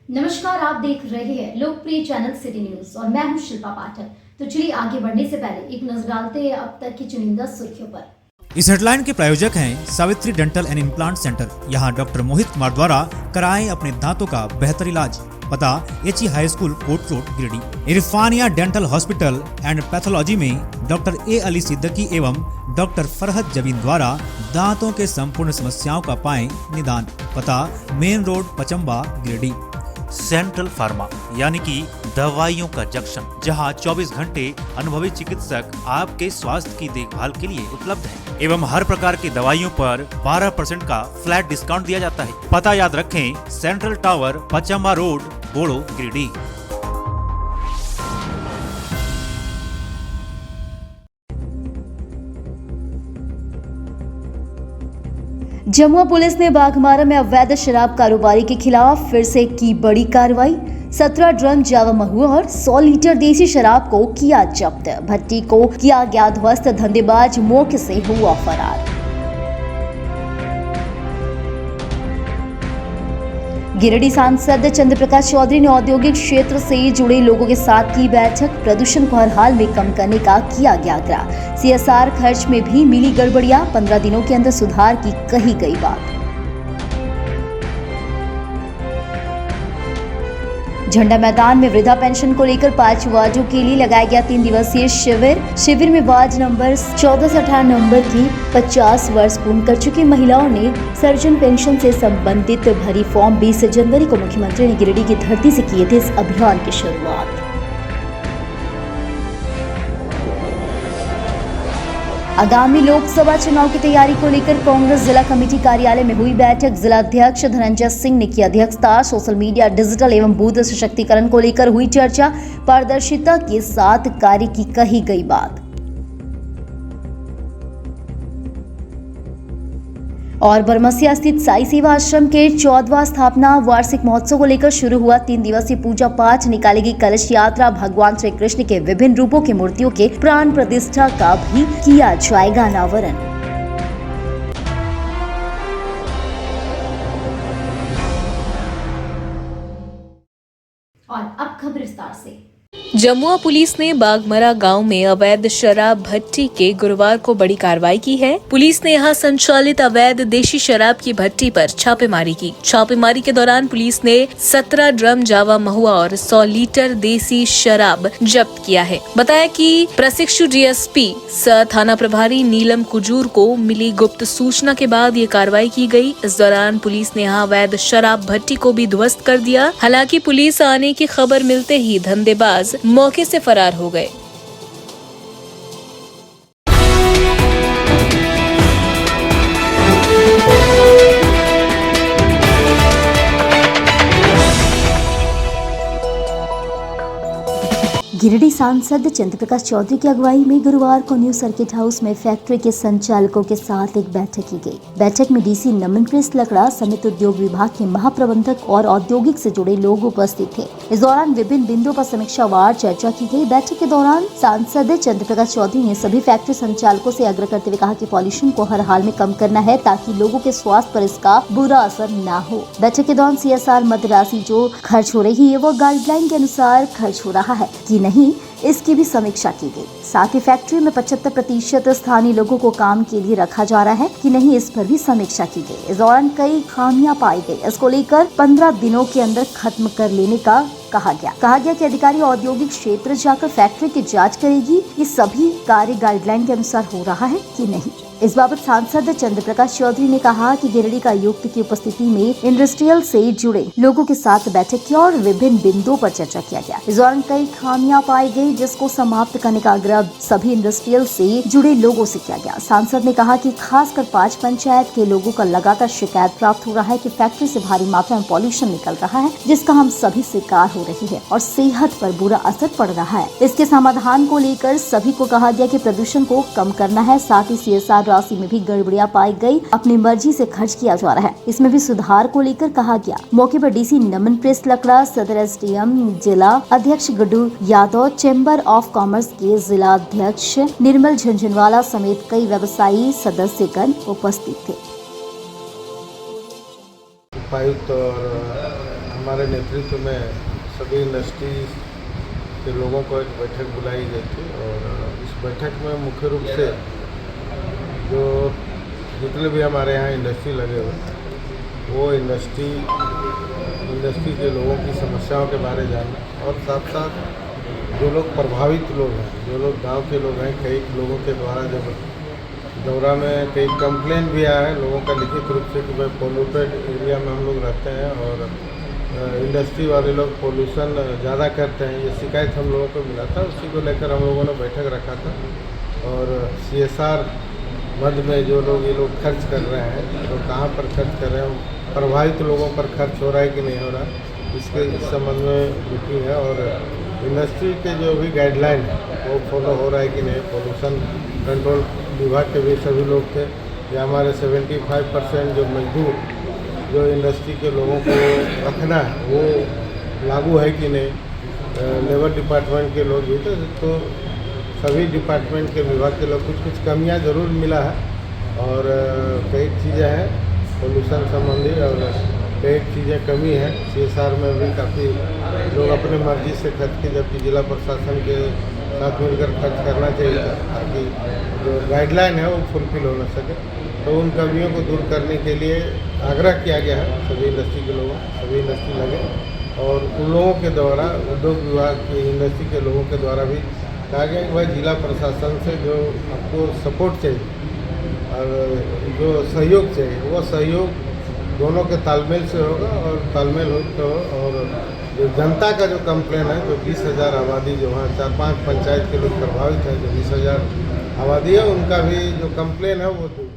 नमस्कार, आप देख रहे हैं लोकप्रिय चैनल सिटी न्यूज और मैं हूं शिल्पा पाठक। तो चलिए आगे बढ़ने से पहले एक नजर डालते हैं अब तक की चुनिंदा सुर्खियों पर। इस हेडलाइन के प्रायोजक हैं Savitri dental and implant centre. यहाँ डॉक्टर मोहित कुमार द्वारा कराएं अपने दांतों का बेहतर इलाज। पता HE high school Kot road Giridih. Irfania dental hospital and pathology में डॉक्टर ए अली सिद्दीकी एवं डॉक्टर फरहत जबीन द्वारा दांतों के संपूर्ण समस्याओं का पाएं निदान। पता main road Pachamba Giridih. Central pharma यानी कि दवाइयों का जंक्शन, जहां 24 घंटे अनुभवी चिकित्सक आपके स्वास्थ्य की देखभाल के लिए उपलब्ध है एवं हर प्रकार की दवाइयों पर 12% का फ्लैट डिस्काउंट दिया जाता है। पता याद रखें, सेंट्रल टावर पचम्बा रोड बोड़ो गिरिडीह। जमुआ पुलिस ने बाघमारा में अवैध शराब कारोबारी के खिलाफ फिर से की बड़ी कार्रवाई। 17 ड्रम जावा महुआ और 100 लीटर देसी शराब को किया जब्त। भट्टी को किया गया ध्वस्त। धंधेबाज मौके से हुआ फरार। गिरिडीह सांसद चंद्र प्रकाश चौधरी ने औद्योगिक क्षेत्र से जुड़े लोगों के साथ की बैठक। प्रदूषण को हर हाल में कम करने का किया गया आग्रह। सीएसआर खर्च में भी मिली गड़बड़ियां। 15 दिनों के अंदर सुधार की कही गई बात। झंडा मैदान में वृद्धा पेंशन को लेकर 5 वार्डों के लिए लगाया गया 3 दिवसीय शिविर में वार्ड नंबर 14 से 18 नंबर की 50 वर्ष पूर्ण कर चुकी महिलाओं ने सर्जन पेंशन से संबंधित भरी फॉर्म। 20 जनवरी को मुख्यमंत्री ने गिरिडीह की धरती से किए थे इस अभियान की शुरुआत। आगामी लोकसभा चुनाव की तैयारी को लेकर कांग्रेस जिला कमेटी कार्यालय में हुई बैठक। जिला अध्यक्ष धनंजय सिंह ने की अध्यक्षता। सोशल मीडिया, डिजिटल एवं बूथ सशक्तिकरण को लेकर हुई चर्चा। पारदर्शिता के साथ कार्य की कही गई बात। और बरमसिया स्थित साई सेवा आश्रम के 14वां स्थापना वार्षिक महोत्सव को लेकर शुरू हुआ 3 दिवसीय पूजा पाठ। निकाली गई कलश यात्रा। भगवान श्री कृष्ण के विभिन्न रूपों की मूर्तियों के प्राण प्रतिष्ठा का भी किया जाएगा अनावरण। और अब खबर विस्तार से। जमुआ पुलिस ने बाघमारा गांव में अवैध शराब भट्टी के गुरुवार को बड़ी कार्रवाई की है। पुलिस ने यहां संचालित अवैध देशी शराब की भट्टी पर छापेमारी की। छापेमारी के दौरान पुलिस ने 17 ड्रम जावा महुआ और 100 लीटर देसी शराब जब्त किया है। बताया कि प्रशिक्षु डीएसपी सह थाना प्रभारी नीलम कुजूर को मिली गुप्त सूचना के बाद ये कार्रवाई की गई। इस दौरान पुलिस ने यहाँ अवैध शराब भट्टी को भी ध्वस्त कर दिया। हालांकि पुलिस आने की खबर मिलते ही धंधेबाज मौके से फरार हो गए। गिरिडीह सांसद चंद्र प्रकाश चौधरी की अगुवाई में गुरुवार को न्यू सर्किट हाउस में फैक्ट्री के संचालकों के साथ एक बैठक की गई। बैठक में डीसी नमन प्रेस लकड़ा समेत उद्योग विभाग के महाप्रबंधक और औद्योगिक से जुड़े लोग उपस्थित थे। इस दौरान विभिन्न बिंदुओं पर समीक्षावार चर्चा की गई। बैठक के दौरान सांसद चंद्र प्रकाश चौधरी ने सभी फैक्ट्री संचालकों से आग्रह करते हुए कहा कि पॉल्यूशन को हर हाल में कम करना है ताकि लोगों के स्वास्थ्य पर इसका बुरा असर न हो। बैठक के दौरान सीएसआर मद राशि जो खर्च हो रही है वो गाइडलाइन के अनुसार खर्च हो रहा है कि नहीं, इसकी भी समीक्षा की गई। साथ ही फैक्ट्री में 75% स्थानीय लोगों को काम के लिए रखा जा रहा है कि नहीं, इस पर भी समीक्षा की गई। इस दौरान कई खामियां पाई गई। इसको लेकर 15 दिनों के अंदर खत्म कर लेने का कहा गया कि अधिकारी औद्योगिक क्षेत्र जाकर फैक्ट्री की जांच करेगी कि सभी कार्य गाइडलाइन के अनुसार हो रहा है कि नहीं। इस बाबत सांसद चंद्र प्रकाश चौधरी ने कहा कि गिरिडीह का आयुक्त की उपस्थिति में इंडस्ट्रियल से जुड़े लोगों के साथ बैठक की और विभिन्न बिंदुओं पर चर्चा किया गया। इस दौरान कई खामियां पाई गई जिसको समाप्त करने का आग्रह सभी इंडस्ट्रियल से जुड़े लोगों से किया गया। सांसद ने कहा कि खासकर 5 पंचायत के लोगों का लगातार शिकायत प्राप्त हो रहा है कि फैक्ट्री से भारी मात्रा में पॉल्यूशन निकल रहा है जिसका हम सभी शिकार हो रही है और सेहत पर बुरा असर पड़ रहा है। इसके समाधान को लेकर सभी को कहा गया कि प्रदूषण को कम करना है। साथ ही सीएसआर राशि में भी गड़बड़ियां पाई गई। अपनी मर्जी से खर्च किया जा रहा है, इसमें भी सुधार को लेकर कहा गया। मौके पर डीसी नमन प्रेस लकड़ा, सदर एसडीएम, जिला अध्यक्ष Guddu Yadav, chamber of commerce के जिला अध्यक्ष निर्मल झंझनवाला समेत कई व्यवसायी सदस्यगण उपस्थित थे। उपायुक्त और हमारे नेतृत्व में सभी इंडस्ट्री के लोगों को एक बैठक बुलाई गई थी और इस बैठक में मुख्य रूप से जो जितने भी हमारे यहाँ इंडस्ट्री लगे हुए वो इंडस्ट्री के लोगों की समस्याओं के बारे में जानना और साथ साथ जो लोग प्रभावित लोग हैं, जो लोग गांव के लोग हैं, कई लोगों के द्वारा जब दौरा में कई कंप्लेंट भी आया है लोगों का लिखित रूप से कि भाई पोल्यूटेड एरिया में हम लोग रहते हैं और इंडस्ट्री वाले लोग पोल्यूशन ज़्यादा करते हैं, ये शिकायत हम लोगों को मिला था। उसी को लेकर हम लोगों ने बैठक रखा था और CSR मद में जो लोग ये लोग खर्च कर रहे हैं तो कहाँ पर खर्च कर रहे हैं, प्रभावित लोगों पर खर्च हो रहा है कि नहीं हो रहा, इसके इस संबंध में मीटिंग है और इंडस्ट्री के जो भी गाइडलाइन है वो फॉलो हो रहा है कि नहीं। पोल्यूशन कंट्रोल विभाग के भी सभी लोग थे या हमारे 75% जो मजदूर जो इंडस्ट्री के लोगों को रखना है वो लागू है कि नहीं। लेबर डिपार्टमेंट के लोग भी थे तो सभी डिपार्टमेंट के विभाग के लोग कुछ कमियां ज़रूर मिला है और कई चीज़ें हैं पोल्यूशन संबंधी और कई चीज़ें कमी है। CSR में भी काफ़ी लोग अपने मर्जी से खर्च की, जबकि जिला प्रशासन के साथ मिलकर खर्च करना चाहिए था ताकि जो गाइडलाइन है वो फुलफिल हो न सके। तो उन कमियों को दूर करने के लिए आग्रह किया गया है सभी इंडस्ट्री के लोगों, सभी इंडस्ट्री लगे और उन लोगों के द्वारा उद्योग विभाग की इंडस्ट्री के लोगों के द्वारा भी कहा गया कि भाई जिला प्रशासन से जो आपको सपोर्ट चाहिए और जो सहयोग चाहिए वो सहयोग दोनों के तालमेल से होगा और तालमेल हो तो और जो जनता का जो कंप्लेन है जो 20,000 आबादी जो वहाँ 4-5 पंचायत के लोग प्रभावित हैं, जो 20,000 आबादी है उनका भी जो कंप्लेन है वो दूर।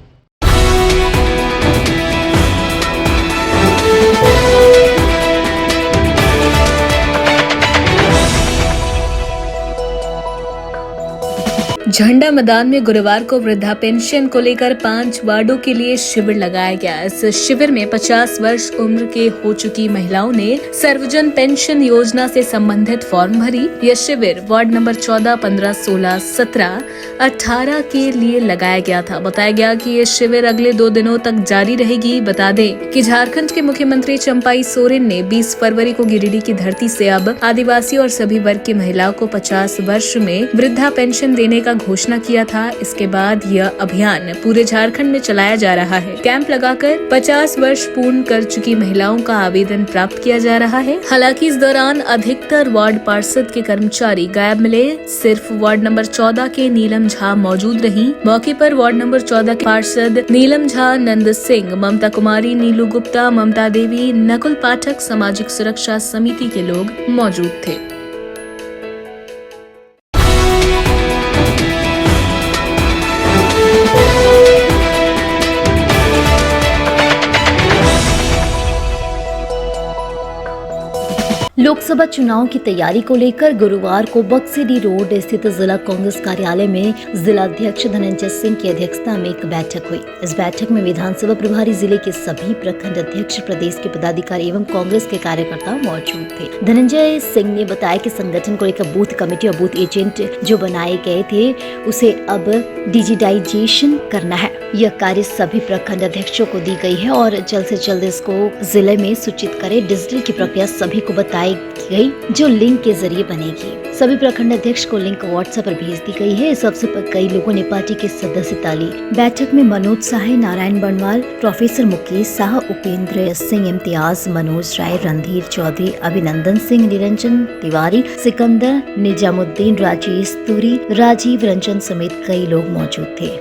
झंडा मैदान में गुरुवार को वृद्धा पेंशन को लेकर 5 वार्डों के लिए शिविर लगाया गया। इस शिविर में 50 वर्ष उम्र के हो चुकी महिलाओं ने सर्वजन पेंशन योजना से संबंधित फॉर्म भरी। यह शिविर वार्ड नंबर 14, 15, 16, 17, 18 के लिए लगाया गया था। बताया गया कि ये शिविर अगले 2 दिनों तक जारी रहेगी। बता दें कि झारखंड के मुख्यमंत्री चंपाई सोरेन ने 20 फरवरी को गिरिडीह की धरती से अब आदिवासी और सभी वर्ग की महिलाओं को 50 वर्ष में वृद्धा पेंशन देने का घोषणा किया था। इसके बाद यह अभियान पूरे झारखंड में चलाया जा रहा है। कैंप लगाकर 50 वर्ष पूर्ण कर चुकी महिलाओं का आवेदन प्राप्त किया जा रहा है। हालांकि इस दौरान अधिकतर वार्ड पार्षद के कर्मचारी गायब मिले। सिर्फ वार्ड नंबर 14 के नीलम झा मौजूद रहीं। मौके पर वार्ड नंबर 14 के पार्षद नीलम झा, नंद सिंह, ममता कुमारी, नीलू गुप्ता, ममता देवी, नकुल पाठक, सामाजिक सुरक्षा समिति के लोग मौजूद थे। लोकसभा चुनाव की तैयारी को लेकर गुरुवार को बक्सीडी रोड स्थित जिला कांग्रेस कार्यालय में जिला अध्यक्ष धनंजय सिंह की अध्यक्षता में एक बैठक हुई। इस बैठक में विधानसभा प्रभारी जिले के सभी प्रखंड अध्यक्ष, प्रदेश के पदाधिकारी एवं कांग्रेस के कार्यकर्ता मौजूद थे। धनंजय सिंह ने बताया कि संगठन को लेकर बूथ कमेटी और बूथ एजेंट जो बनाए गए थे उसे अब डिजिटाइजेशन करना है। यह कार्य सभी प्रखंड अध्यक्षों को दी गई है और जल्द से जल्द इसको जिले में सूचित करे। डिजिटल की प्रक्रिया सभी को बताई गई जो लिंक के जरिए बनेगी। सभी प्रखंड अध्यक्ष को लिंक व्हाट्सएप पर भेज दी गई है। इस अवसर पर कई लोगों ने पार्टी के सदस्यता ली। बैठक में मनोज साहे, नारायण बर्नवाल, प्रोफेसर मुकेश शाह, उपेंद्र सिंह, इम्तियाज, मनोज राय, रणधीर चौधरी, अभिनंदन सिंह, निरंजन तिवारी, सिकंदर, निजामुद्दीन, राजेश तुरी, राजीव रंजन समेत कई लोग मौजूद थे।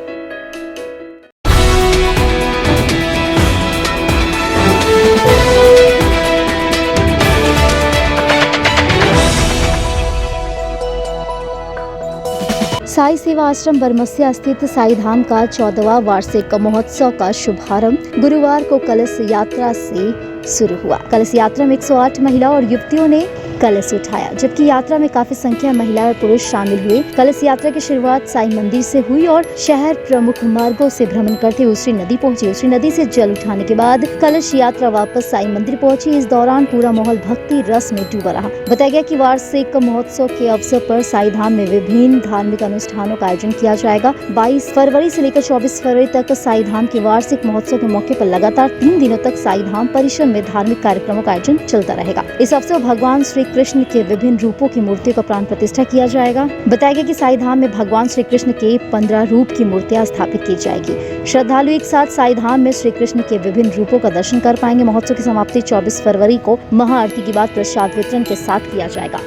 साई सेवा आश्रम बरमसिया स्थित साई धाम का 14वां वार्षिक महोत्सव का शुभारंभ गुरुवार को कलश यात्रा से शुरू हुआ। कलश यात्रा में 108 महिला और युवतियों ने कलश उठाया, जबकि यात्रा में काफी संख्या में महिला और पुरुष शामिल हुए। कलश यात्रा की शुरुआत साई मंदिर से हुई और शहर प्रमुख मार्गों से भ्रमण करते उसरी नदी पहुंची। उसरी नदी से जल उठाने के बाद कलश यात्रा वापस साई मंदिर पहुंची। इस दौरान पूरा माहौल भक्ति रस में डूबा रहा। बताया गया कि वार्षिक महोत्सव के अवसर पर साई धाम में विभिन्न धार्मिक अनुष्ठानों का आयोजन किया जाएगा। 22 फरवरी से लेकर 24 फरवरी तक साई धाम के वार्षिक महोत्सव के मौके पर लगातार 3 दिनों तक साई धाम परिसर में में धार्मिक कार्यक्रमों का आयोजन चलता रहेगा। इस अवसर पर भगवान श्री कृष्ण के विभिन्न रूपों की मूर्तियों का प्राण प्रतिष्ठा किया जाएगा। बताया गया कि साई धाम में भगवान श्री कृष्ण के 15 रूप की मूर्तियां स्थापित की जाएगी। श्रद्धालु एक साथ साई धाम में श्री कृष्ण के विभिन्न रूपों का दर्शन कर पाएंगे। महोत्सव की समाप्ति 24 फरवरी को महाआरती के बाद प्रसाद वितरण के साथ किया जाएगा।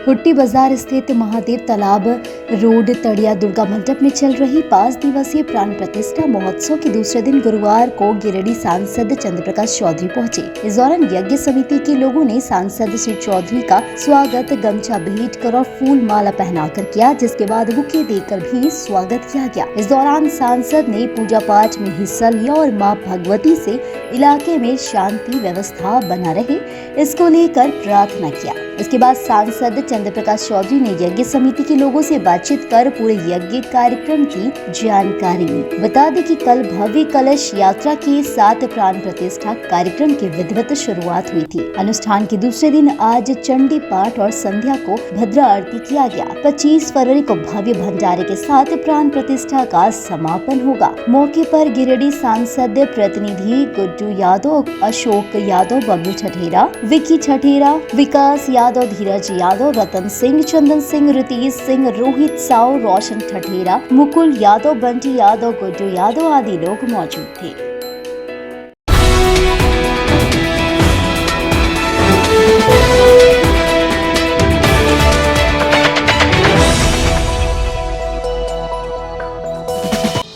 हुट्टी बाजार स्थित महादेव तालाब रोड तड़िया दुर्गा मंडप में चल रही 5 दिवसीय प्राण प्रतिष्ठा महोत्सव के दूसरे दिन गुरुवार को गिरिडीह सांसद चंद्र प्रकाश चौधरी पहुंचे। इस दौरान यज्ञ समिति के लोगों ने सांसद श्री चौधरी का स्वागत गमछा भेंट कर और फूल माला पहनाकर किया, जिसके बाद बुके देकर भी स्वागत किया गया। इस दौरान सांसद ने पूजा पाठ में हिस्सा लिया और मां भगवती से इलाके में शांति व्यवस्था बना रहे, इसको लेकर प्रार्थना किया। इसके बाद सांसद चंद्र प्रकाश चौधरी ने यज्ञ समिति के लोगों से बातचीत कर पूरे यज्ञ कार्यक्रम की जानकारी ली। बता दें कि कल भव्य कलश यात्रा के साथ प्राण प्रतिष्ठा कार्यक्रम की विधिवत शुरुआत हुई थी। अनुष्ठान के दूसरे दिन आज चंडी पाठ और संध्या को भद्रा आरती किया गया। 25 फरवरी को भव्य भंडारे के साथ प्राण प्रतिष्ठा का समापन होगा। मौके पर गिरिडीह सांसद प्रतिनिधि गुड्डू यादव, अशोक यादव, बबलू ठठेरा, विकी ठठेरा, विकास यादव, धीरज यादव, रतन सिंह, चंदन सिंह, रितेश सिंह, रोहित साव, रोशन ठठेरा, मुकुल यादव, बंटी यादव, गुड्डू यादव आदि लोग मौजूद थे।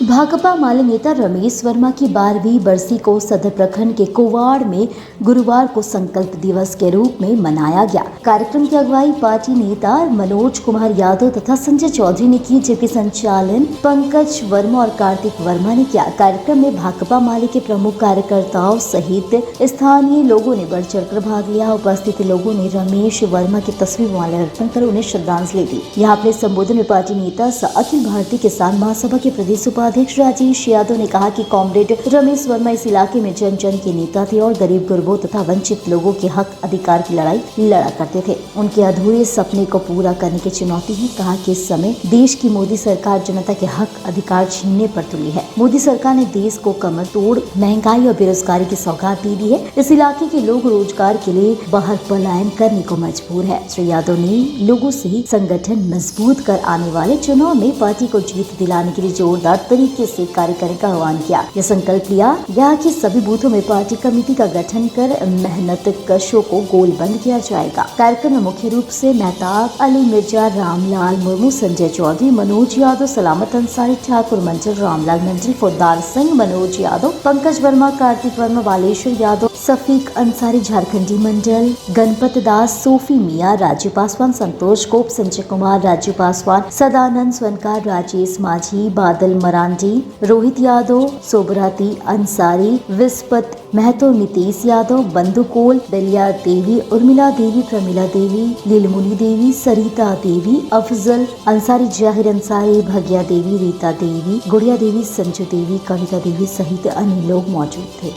भाकपा माले नेता रमेश वर्मा की 12वीं बरसी को सदर प्रखंड के कुवाड़ में गुरुवार को संकल्प दिवस के रूप में मनाया गया। कार्यक्रम की अगुवाई पार्टी नेता मनोज कुमार यादव तथा संजय चौधरी ने की, जबकि संचालन पंकज वर्मा और कार्तिक वर्मा ने किया। कार्यक्रम में भाकपा माले के प्रमुख कार्यकर्ताओं सहित स्थानीय लोगों ने बढ़ चढ़कर भाग लिया। उपस्थित लोगों ने रमेश वर्मा की तस्वीर में माल्यार्पण कर उन्हें श्रद्धांजलि दी। यहाँ अपने संबोधन में पार्टी नेता अखिल भारतीय किसान महासभा के प्रदेश उपाध्यक्ष राजेश यादव ने कहा कि कॉमरेड रमेश वर्मा इस इलाके में जन जन के नेता थे और गरीब गुरबों तथा वंचित लोगों के हक अधिकार की लड़ाई लड़ा करते थे। उनके अधूरे सपने को पूरा करने की चुनौती है। कहा कि इस समय देश की मोदी सरकार जनता के हक अधिकार छीनने पर तुली है। मोदी सरकार ने देश को कमर तोड़ महंगाई और बेरोजगारी की सौगात दे दी है। इस इलाके के लोग रोजगार के लिए बाहर पलायन करने को मजबूर है। श्री यादव ने लोगों से संगठन मजबूत कर आने वाले चुनाव में पार्टी को जीत दिलाने के लिए जोरदार तरीके से कार्य करने का आह्वान किया। यह संकल्प लिया गया कि सभी बूथों में पार्टी कमेटी का गठन कर मेहनत कशों को गोलबंद किया जाएगा। कार्यक्रम में मुख्य रूप से मेहताब अली मिर्जा, रामलाल मुर्मू, संजय चौधरी, मनोज यादव, सलामत अंसारी, ठाकुर मंजर, रामलाल मंजल, फुद्दार सिंह, मनोज यादव, पंकज वर्मा, कार्तिक वर्मा, बालेश्वर यादव, सफीक अंसारी, झारखंडी मंडल, गणपत दास, सोफी मिया, राजू पासवान, संतोष गोप, संजय कुमार, राजू पासवान, सदानंद स्वनकार, राजेश माझी, बादल मरांडी, रोहित यादव, सोबराती अंसारी, विस्पत महतो, नीतीश यादव, बंधु कोल, दलिया देवी, उर्मिला देवी, प्रमिला देवी, लीलमुनी देवी, सरिता देवी, अफजल अंसारी, जाहिर अंसारी, भगिया देवी, रीता देवी, गुड़िया देवी, संजू देवी, कविता देवी सहित अन्य लोग मौजूद थे।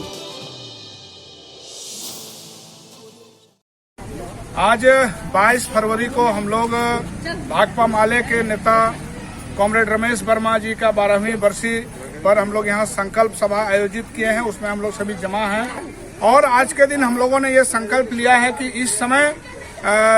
आज 22 फरवरी को हम लोग भाकपा माले के नेता कॉमरेड रमेश वर्मा जी का 12वीं बरसी पर हम लोग यहाँ संकल्प सभा आयोजित किए हैं। उसमें हम लोग सभी जमा हैं और आज के दिन हम लोगों ने ये संकल्प लिया है कि इस समय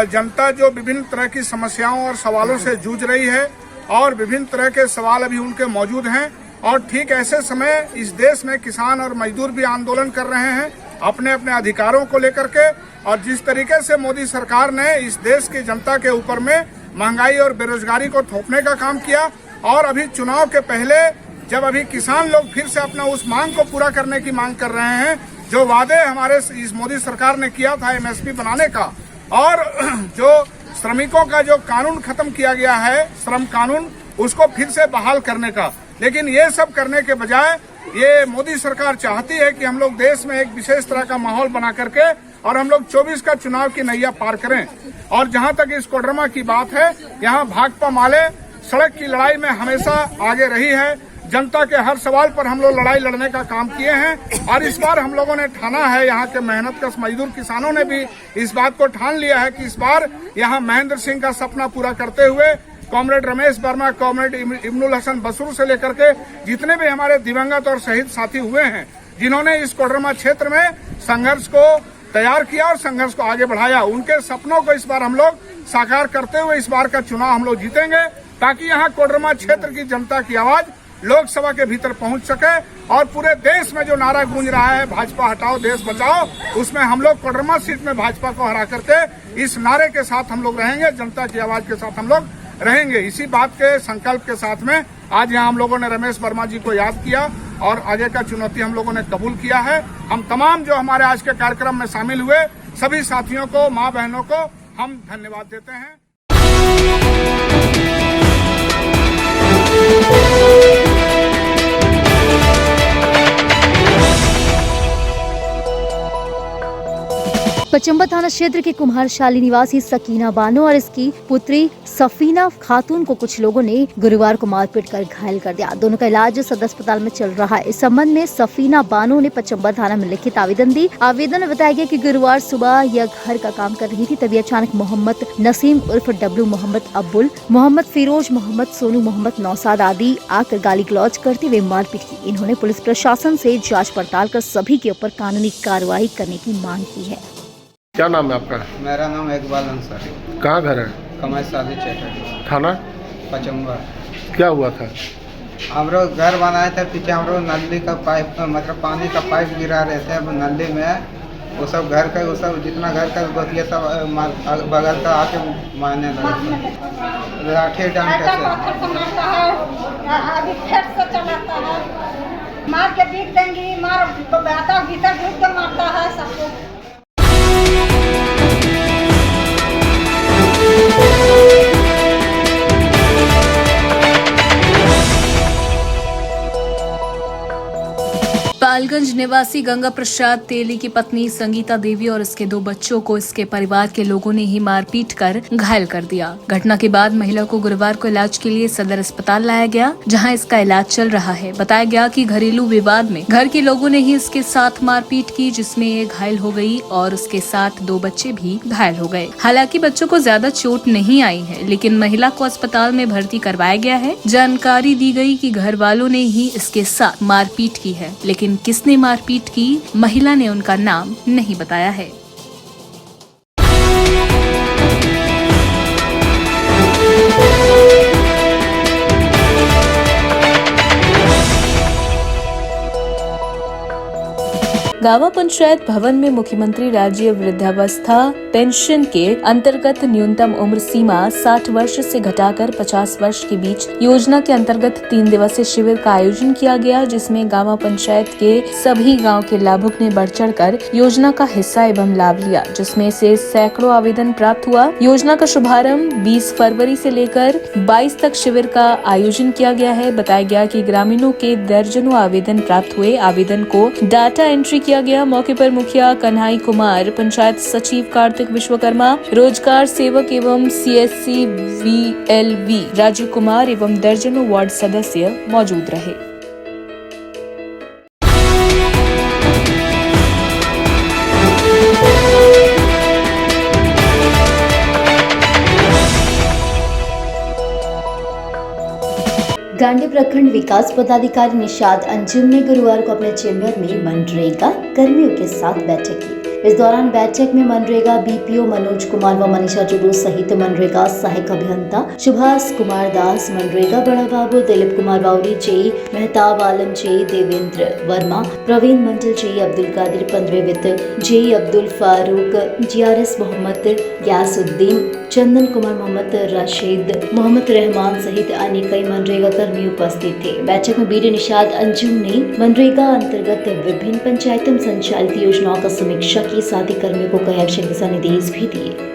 जनता जो विभिन्न तरह की समस्याओं और सवालों से जूझ रही है और विभिन्न तरह के सवाल अभी उनके मौजूद हैं और ठीक ऐसे समय इस देश में किसान और मजदूर भी आंदोलन कर रहे हैं अपने अपने अधिकारों को लेकर के। और जिस तरीके से मोदी सरकार ने इस देश की जनता के ऊपर में महंगाई और बेरोजगारी को थोपने का काम किया और अभी चुनाव के पहले जब अभी किसान लोग फिर से अपना उस मांग को पूरा करने की मांग कर रहे हैं, जो वादे हमारे इस मोदी सरकार ने किया था एमएसपी बनाने का और जो श्रमिकों का जो कानून खत्म किया गया है, श्रम कानून, उसको फिर से बहाल करने का। लेकिन ये सब करने के बजाय ये मोदी सरकार चाहती है कि हम लोग देश में एक विशेष तरह का माहौल बना करके और हम लोग 24 का चुनाव की नैया पार करें। और जहां तक इस कोडरमा की बात है, यहाँ भाकपा माले सड़क की लड़ाई में हमेशा आगे रही है। जनता के हर सवाल पर हम लोग लड़ाई लड़ने का काम किए हैं। और इस बार हम लोगों ने ठाना है, यहाँ के मेहनतकश मजदूर किसानों ने भी इस बात को ठान लिया है कि इस बार यहाँ महेंद्र सिंह का सपना पूरा करते हुए कॉमरेड रमेश वर्मा, कॉमरेड इब्नुल हसन बसरू से लेकर के जितने भी हमारे दिवंगत और शहीद साथी हुए हैं, जिन्होंने इस कोडरमा क्षेत्र में संघर्ष को तैयार किया और संघर्ष को आगे बढ़ाया, उनके सपनों को इस बार हम लोग साकार करते हुए इस बार का चुनाव हम लोग जीतेंगे, ताकि यहाँ कोडरमा क्षेत्र की जनता की आवाज लोकसभा के भीतर पहुंच सके। और पूरे देश में जो नारा गूंज रहा है भाजपा हटाओ देश बचाओ, उसमें हम लोग कोडरमा सीट में भाजपा को हरा करके इस नारे के साथ हम लोग रहेंगे, जनता की आवाज के साथ हम लोग रहेंगे। इसी बात के संकल्प के साथ में आज यहाँ हम लोगों ने रमेश वर्मा जी को याद किया और आगे का चुनौती हम लोगों ने कबूल किया है। हम तमाम जो हमारे आज के कार्यक्रम में शामिल हुए सभी साथियों को, माँ बहनों को हम धन्यवाद देते हैं। पचंबा थाना क्षेत्र के कुम्हारशाली निवासी सकीना बानो और इसकी पुत्री सफीना खातून को कुछ लोगों ने गुरुवार को मारपीट कर घायल कर दिया। दोनों का इलाज सदर अस्पताल में चल रहा है। इस संबंध में सफीना बानो ने पचंबा थाना में लिखित आवेदन दी। आवेदन में बताया गया कि गुरुवार सुबह यह घर का काम कर रही थी, तभी अचानक मोहम्मद नसीम उर्फ डब्लू, मोहम्मद अब्बुल, मोहम्मद फिरोज, मोहम्मद सोनू, मोहम्मद नौसाद आदि आकर गाली गलौज करते हुए मारपीट की। इन्होंने पुलिस प्रशासन से जाँच पड़ताल कर सभी के ऊपर कानूनी कार्रवाई करने की मांग की है। क्या नाम है आपका? मेरा नाम इकबाल अंसारी। कहाँ घर है? कमाई शादी चेटर थाना पचम्बा। क्या हुआ था? हम लोग घर बनाए थे, पीछे हम लोग नली का पाइप मतलब पानी का पाइप गिरा रहे थे नली में। वो सब घर का, वो सब जितना घर का गोतिया सब बगल का आके मारने लगे, लाठी डंडे से मार के पीट देंगी, मार तो आता भीतर घुस के मारता है सबको। पालगंज निवासी गंगा प्रसाद तेली की पत्नी संगीता देवी और इसके 2 बच्चों को इसके परिवार के लोगों ने ही मारपीट कर घायल कर दिया। घटना के बाद महिला को गुरुवार को इलाज के लिए सदर अस्पताल लाया गया, जहां इसका इलाज चल रहा है। बताया गया कि घरेलू विवाद में घर के लोगों ने ही इसके साथ मारपीट की, जिसमें ये घायल हो गई और उसके साथ 2 बच्चे भी घायल हो गए। हालांकि बच्चों को ज्यादा चोट नहीं आई है, लेकिन महिला को अस्पताल में भर्ती करवाया गया है। जानकारी दी गई कि घर वालों ने ही इसके साथ मारपीट की है, लेकिन किसने मारपीट की, महिला ने उनका नाम नहीं बताया है। गावा पंचायत भवन में मुख्यमंत्री राज्य वृद्धावस्था पेंशन के अंतर्गत न्यूनतम उम्र सीमा 60 वर्ष से घटाकर 50 वर्ष के बीच योजना के अंतर्गत 3 दिवसीय शिविर का आयोजन किया गया, जिसमें गावा पंचायत के सभी गांव के लाभुक ने बढ़ चढ़कर योजना का हिस्सा एवं लाभ लिया, जिसमें से सैकड़ों आवेदन प्राप्त हुआ। योजना का शुभारंभ 20 फरवरी से लेकर 22 तक शिविर का आयोजन किया गया है। बताया गया कि ग्रामीणों के दर्जनों आवेदन प्राप्त हुए। आवेदन को डाटा एंट्री किया गया। मौके पर मुखिया कन्हई कुमार, पंचायत सचिव कार्तिक विश्वकर्मा, रोजगार सेवक एवं CSC VLV राजीव कुमार एवं दर्जनों वार्ड सदस्य मौजूद रहे। गांडी प्रखंड विकास पदाधिकारी निषाद अंजुम ने गुरुवार को अपने चेंबर में मनरेगा कर्मियों के साथ बैठक की। इस दौरान बैठक में मनरेगा BPO मनोज कुमार व मनीषा जुडू सहित मनरेगा सहायक अभियंता सुभाष कुमार दास, मनरेगा बड़ा बाबू, दिलीप कुमार बावरी, जेई मेहताब आलम, जेई देवेंद्र वर्मा, प्रवीण मंडल, जेई अब्दुल कादिर, 15वें वित्त, जेई अब्दुल फारूक, GRS मोहम्मद ग्यासुद्दीन, चंदन कुमार, मोहम्मद रशीद, मोहम्मद रहमान सहित अन्य कई मनरेगा कर्मी उपस्थित थे। बैठक में BD निषाद अंजुम ने मनरेगा अंतर्गत विभिन्न पंचायतों में संचालित योजनाओं का समीक्षा की, साथ ही कर्मियों को कई आवश्यक दिशा निर्देश भी दिए।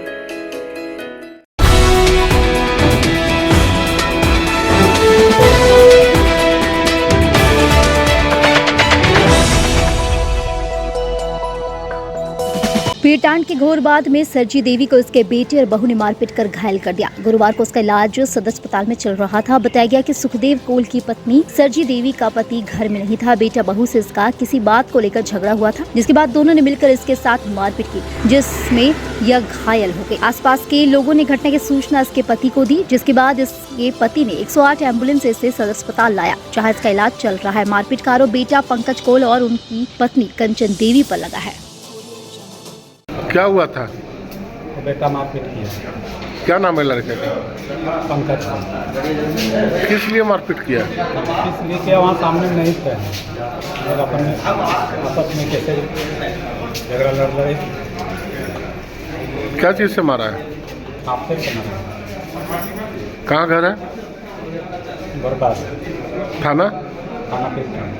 भीड़टांड के घोर बाद में सरजी देवी को उसके बेटे और बहू ने मारपीट कर घायल कर दिया। गुरुवार को उसका इलाज सदर अस्पताल में चल रहा था। बताया गया कि सुखदेव कोल की पत्नी सरजी देवी का पति घर में नहीं था। बेटा बहू से इसका किसी बात को लेकर झगड़ा हुआ था, जिसके बाद दोनों ने मिलकर इसके साथ मारपीट की, जिसमें यह घायल हो गई। आसपास के लोगों ने घटना की सूचना इसके पति को दी, जिसके बाद इसके पति ने 108 एम्बुलेंस से इसे सदर अस्पताल लाया, जहाँ इसका इलाज चल रहा है। मारपीट का आरोप बेटा पंकज कोल और उनकी पत्नी कंचन देवी पर लगा है। क्या हुआ था? बेटा मारपीट किया। क्या नाम है लड़के का? पंकज। किस लिए मारपीट किया? इसलिए क्या वहाँ सामने नहीं थे, लोग अपन आपस में कैसे झगड़ा लड़ रहे। क्या चीज़ से मारा है? आपसे बना कहाँ घर है? बर्बाद थाना? खाना पीना।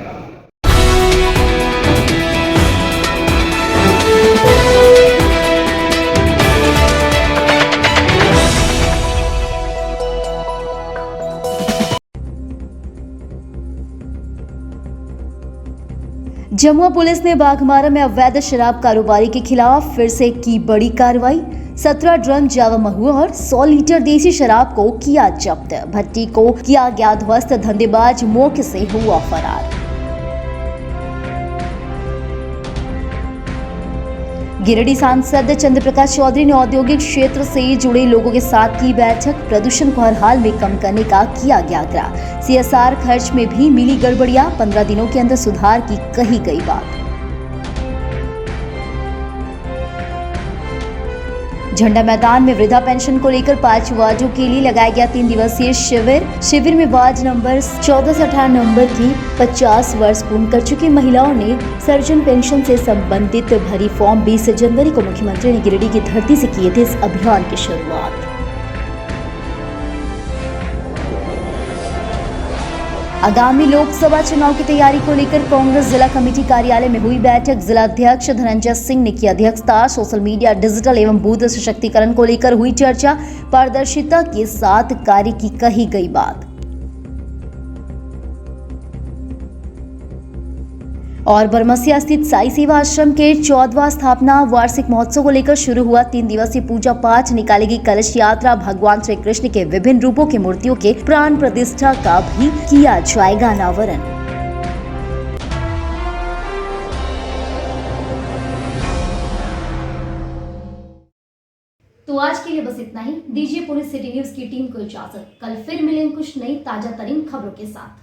जमुआ पुलिस ने बाघमारा में अवैध शराब कारोबारी के खिलाफ फिर से की बड़ी कार्रवाई। 17 ड्रम जावा महुआ और 100 लीटर देसी शराब को किया जब्त। भट्टी को किया गया ध्वस्त। धंधेबाज मौके से हुआ फरार। गिरिडीह सांसद चंद्र प्रकाश चौधरी ने औद्योगिक क्षेत्र से जुड़े लोगों के साथ की बैठक। प्रदूषण को हर हाल में कम करने का किया गया आग्रह। CSR खर्च में भी मिली गड़बड़ियां। 15 दिनों के अंदर सुधार की कही गई बात। झंडा मैदान में वृद्धा पेंशन को लेकर 5 वार्डों के लिए लगाया गया 3 दिवसीय शिविर में वार्ड नंबर 14 से 18 नंबर की 50 वर्ष पूर्ण कर चुकी महिलाओं ने सर्जन पेंशन से संबंधित भरी फॉर्म। 20 जनवरी को मुख्यमंत्री ने गिरिडीह की धरती से किए थे इस अभियान की शुरुआत। आगामी लोकसभा चुनाव की तैयारी को लेकर कांग्रेस जिला कमेटी कार्यालय में हुई बैठक। जिला अध्यक्ष धनंजय सिंह ने की अध्यक्षता। सोशल मीडिया, डिजिटल एवं बूथ सशक्तिकरण को लेकर हुई चर्चा। पारदर्शिता के साथ कार्य की कही गई बात। और बरमसिया स्थित साई सेवा आश्रम के 14वां स्थापना वार्षिक महोत्सव को लेकर शुरू हुआ 3 दिवसीय पूजा पाठ। निकाली गई कलश यात्रा। भगवान श्री कृष्ण के विभिन्न रूपों की मूर्तियों के प्राण प्रतिष्ठा का भी किया जाएगा अनावरण। तो आज के लिए बस इतना ही। दीजिए पुलिस सिटी न्यूज की टीम को इजाजत। कल फिर मिलेंगे कुछ नई ताजा तरीन खबरों के साथ।